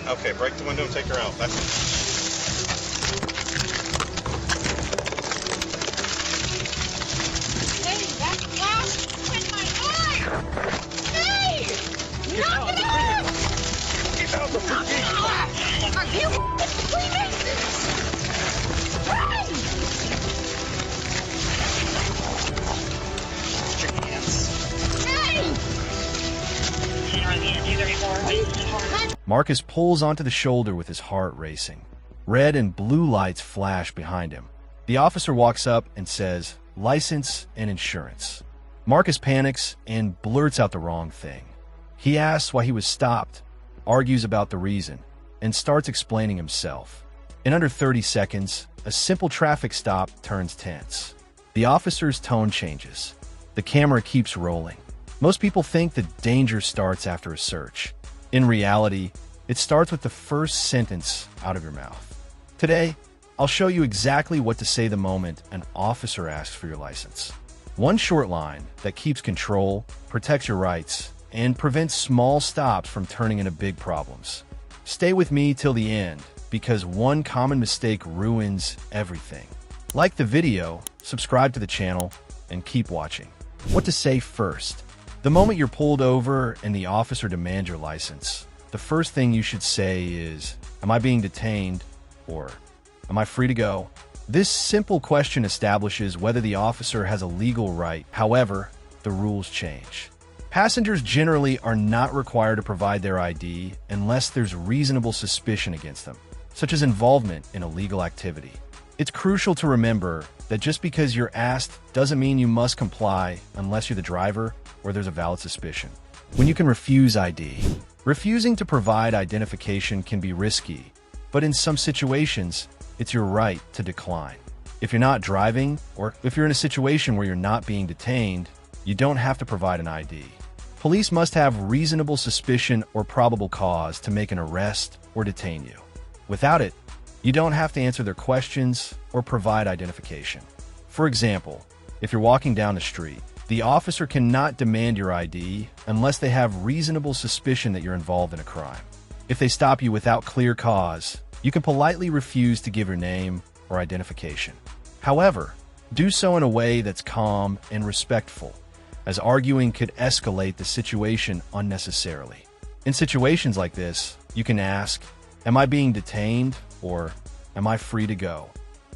Okay, break the window and take her out. That's Hey, that glass in my eye! Hey! Knock it off! Get out the Knock it off! Are you Freemasons? Hey! Hey! Marcus pulls onto the shoulder with his heart racing. Red and blue lights flash behind him. The officer walks up and says, "License and insurance." Marcus panics and blurts out the wrong thing. He asks why he was stopped, argues about the reason, and starts explaining himself. In under 30 seconds, a simple traffic stop turns tense. The officer's tone changes. The camera keeps rolling. Most people think that danger starts after a search. In reality, it starts with the first sentence out of your mouth. Today, I'll show you exactly what to say the moment an officer asks for your license. One short line that keeps control, protects your rights, and prevents small stops from turning into big problems. Stay with me till the end, because one common mistake ruins everything. Like the video, subscribe to the channel, and keep watching. What to say first. The moment you're pulled over and the officer demands your license, the first thing you should say is, "Am I being detained?" or "Am I free to go?" This simple question establishes whether the officer has a legal right. However, the rules change. Passengers generally are not required to provide their ID unless there's reasonable suspicion against them, such as involvement in illegal activity. It's crucial to remember that just because you're asked doesn't mean you must comply unless you're the driver or there's a valid suspicion. When you can refuse ID. Refusing to provide identification can be risky, but in some situations, it's your right to decline. If you're not driving, or if you're in a situation where you're not being detained, you don't have to provide an ID. Police must have reasonable suspicion or probable cause to make an arrest or detain you. Without it, you don't have to answer their questions or provide identification. For example, if you're walking down the street, the officer cannot demand your ID unless they have reasonable suspicion that you're involved in a crime. If they stop you without clear cause, you can politely refuse to give your name or identification. However, do so in a way that's calm and respectful, as arguing could escalate the situation unnecessarily. In situations like this, you can ask, "Am I being detained?" or "Am I free to go?"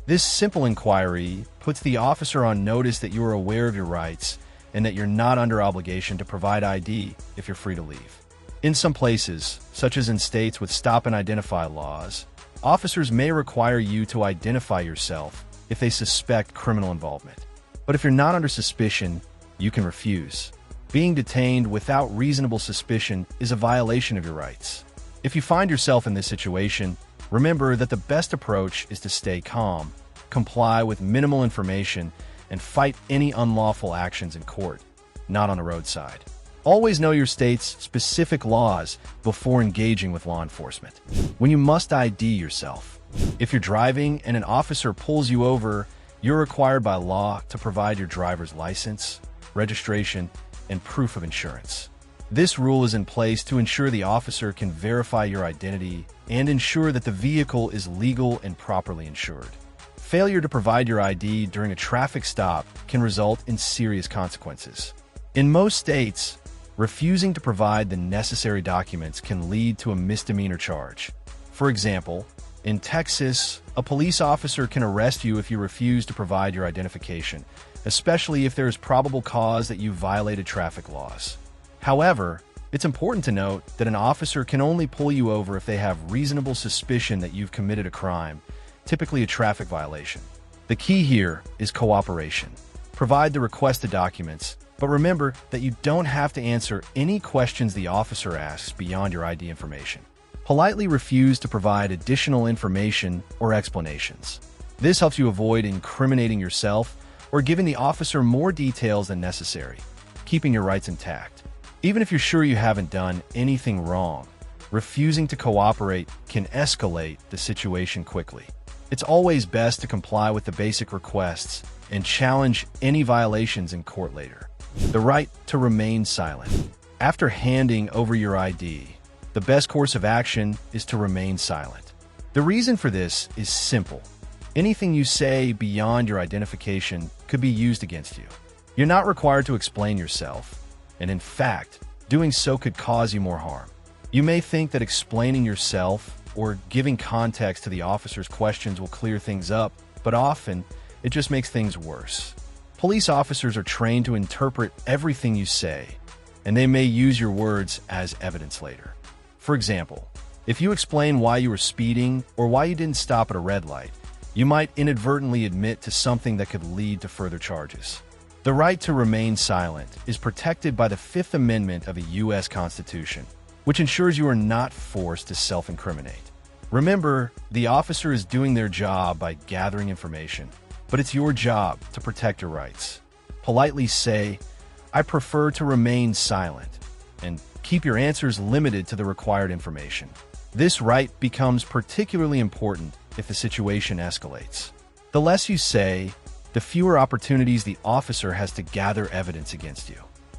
This simple inquiry puts the officer on notice that you are aware of your rights and that you're not under obligation to provide ID if you're free to leave. In some places, such as in states with stop and identify laws, officers may require you to identify yourself if they suspect criminal involvement. But if you're not under suspicion, you can refuse. Being detained without reasonable suspicion is a violation of your rights. If you find yourself in this situation, remember that the best approach is to stay calm, comply with minimal information, and fight any unlawful actions in court, not on the roadside. Always know your state's specific laws before engaging with law enforcement. When you must ID yourself. If you're driving and an officer pulls you over, you're required by law to provide your driver's license, registration, and proof of insurance. This rule is in place to ensure the officer can verify your identity and ensure that the vehicle is legal and properly insured. Failure to provide your ID during a traffic stop can result in serious consequences. In most states, refusing to provide the necessary documents can lead to a misdemeanor charge. For example, in Texas, a police officer can arrest you if you refuse to provide your identification, especially if there is probable cause that you violated traffic laws. However, it's important to note that an officer can only pull you over if they have reasonable suspicion that you've committed a crime, typically a traffic violation. The key here is cooperation. Provide the requested documents, but remember that you don't have to answer any questions the officer asks beyond your ID information. Politely refuse to provide additional information or explanations. This helps you avoid incriminating yourself or giving the officer more details than necessary, keeping your rights intact. Even if you're sure you haven't done anything wrong, refusing to cooperate can escalate the situation quickly. It's always best to comply with the basic requests and challenge any violations in court later. The right to remain silent. After handing over your ID, the the best course of action is to remain silent. The reason for this is simple. Anything you say beyond your identification could be used against you. You're not required to explain yourself, and in fact, doing so could cause you more harm. You may think that explaining yourself or giving context to the officer's questions will clear things up, but often it just makes things worse. Police officers are trained to interpret everything you say, and they may use your words as evidence later. For example, if you explain why you were speeding or why you didn't stop at a red light, you might inadvertently admit to something that could lead to further charges. The right to remain silent is protected by the Fifth Amendment of the U.S. Constitution, which ensures you are not forced to self-incriminate. Remember, the officer is doing their job by gathering information, but it's your job to protect your rights. Politely say, "I prefer to remain silent," and keep your answers limited to the required information. This right becomes particularly important if the situation escalates. The less you say, the fewer opportunities the officer has to gather evidence against you.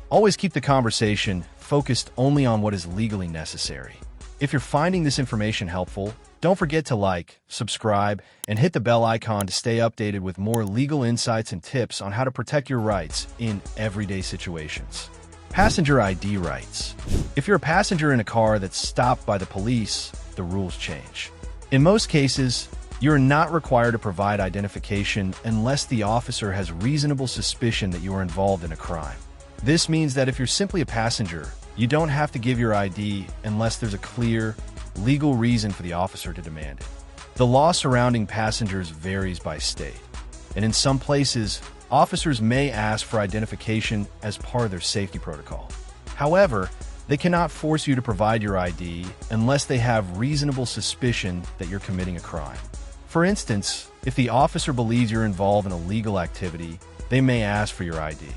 Always keep the conversation focused only on what is legally necessary. If you're finding this information helpful, don't forget to like, subscribe, and hit the bell icon to stay updated with more legal insights and tips on how to protect your rights in everyday situations. Passenger ID rights. If you're a passenger in a car that's stopped by the police, the rules change. In most cases, you're not required to provide identification unless the officer has reasonable suspicion that you are involved in a crime. This means that if you're simply a passenger, you don't have to give your ID unless there's a clear, legal reason for the officer to demand it. The law surrounding passengers varies by state, and in some places, officers may ask for identification as part of their safety protocol. However, they cannot force you to provide your ID unless they have reasonable suspicion that you're committing a crime. For instance, if the officer believes you're involved in illegal activity, they may ask for your ID.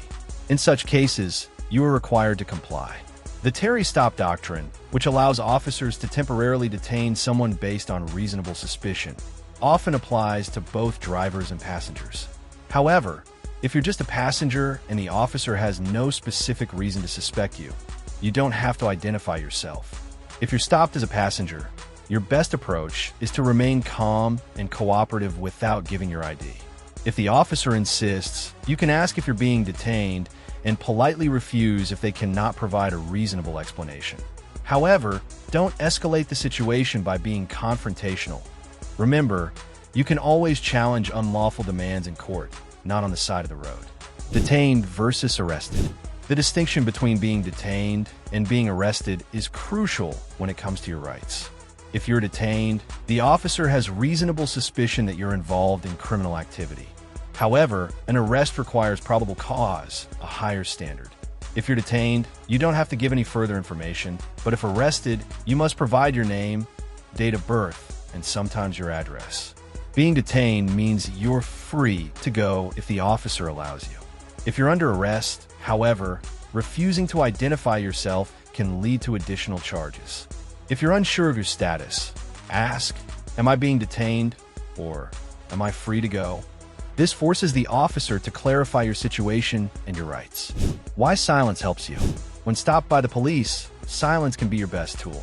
In such cases, you are required to comply. The Terry stop doctrine, which allows officers to temporarily detain someone based on reasonable suspicion, often applies to both drivers and passengers. However, if you're just a passenger and the officer has no specific reason to suspect you, you don't have to identify yourself. If you're stopped as a passenger, your best approach is to remain calm and cooperative without giving your ID. If the officer insists, you can ask if you're being detained and politely refuse if they cannot provide a reasonable explanation. However, don't escalate the situation by being confrontational. Remember, you can always challenge unlawful demands in court, not on the side of the road. Detained versus arrested. The distinction between being detained and being arrested is crucial when it comes to your rights. If you're detained, the officer has reasonable suspicion that you're involved in criminal activity. However, an arrest requires probable cause, a higher standard. If you're detained, you don't have to give any further information, but if arrested, you must provide your name, date of birth, and sometimes your address. Being detained means you're free to go if the officer allows you. If you're under arrest, however, refusing to identify yourself can lead to additional charges. If you're unsure of your status, ask, "Am I being detained?" or "Am I free to go?" This forces the officer to clarify your situation and your rights. Why silence helps you. When stopped by the police, silence can be your best tool.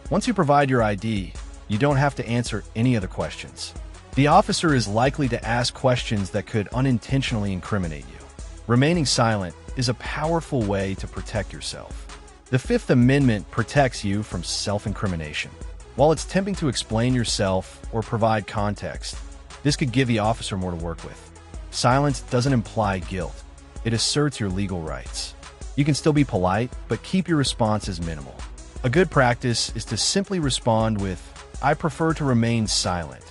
Once you provide your ID, you don't have to answer any other questions. The officer is likely to ask questions that could unintentionally incriminate you. Remaining silent is a powerful way to protect yourself. The Fifth Amendment protects you from self-incrimination. While it's tempting to explain yourself or provide context, this could give the officer more to work with. Silence doesn't imply guilt. It asserts your legal rights. You can still be polite, but keep your responses minimal. A good practice is to simply respond with, "I prefer to remain silent,"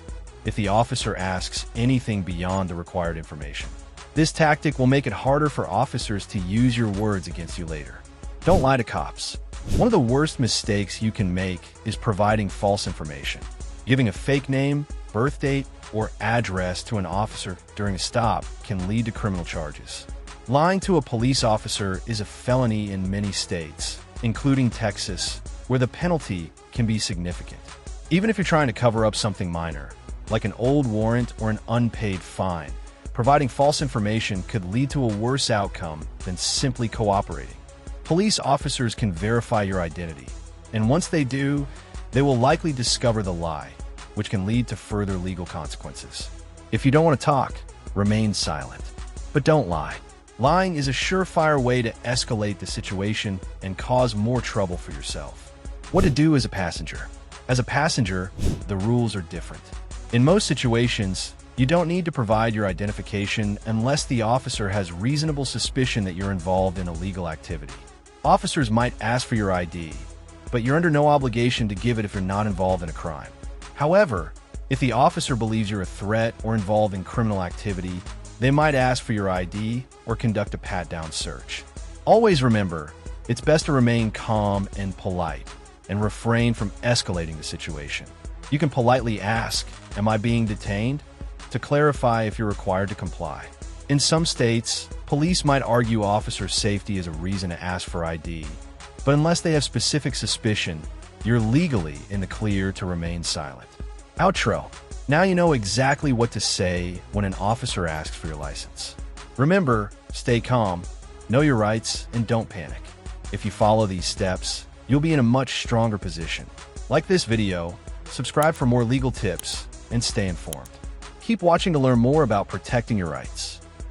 if the officer asks anything beyond the required information. This tactic will make it harder for officers to use your words against you later. Don't lie to cops. One of the worst mistakes you can make is providing false information. Giving a fake name, birth date, or address to an officer during a stop can lead to criminal charges. Lying to a police officer is a felony in many states, including Texas, where the penalty can be significant. Even if you're trying to cover up something minor, like an old warrant or an unpaid fine, providing false information could lead to a worse outcome than simply cooperating. Police officers can verify your identity, And once they do, they will likely discover the lie, which can lead to further legal consequences. If you don't want to talk, remain silent. But don't lie. Lying is a surefire way to escalate the situation and cause more trouble for yourself. What to do as a passenger? As a passenger, the rules are different. In most situations, you don't need to provide your identification unless the officer has reasonable suspicion that you're involved in illegal activity. Officers might ask for your ID, but you're under no obligation to give it if you're not involved in a crime. However, if the officer believes you're a threat or involved in criminal activity, they might ask for your ID or conduct a pat-down search. Always remember, it's best to remain calm and polite and refrain from escalating the situation. You can politely ask, "Am I being detained?" to clarify if you're required to comply. In some states, police might argue officer safety is a reason to ask for ID, but unless they have specific suspicion, you're legally in the clear to remain silent. Outro. Now you know exactly what to say when an officer asks for your license. Remember, stay calm, know your rights, and don't panic. If you follow these steps, you'll be in a much stronger position. Like this video, subscribe for more legal tips, and stay informed. Keep watching to learn more about protecting your rights.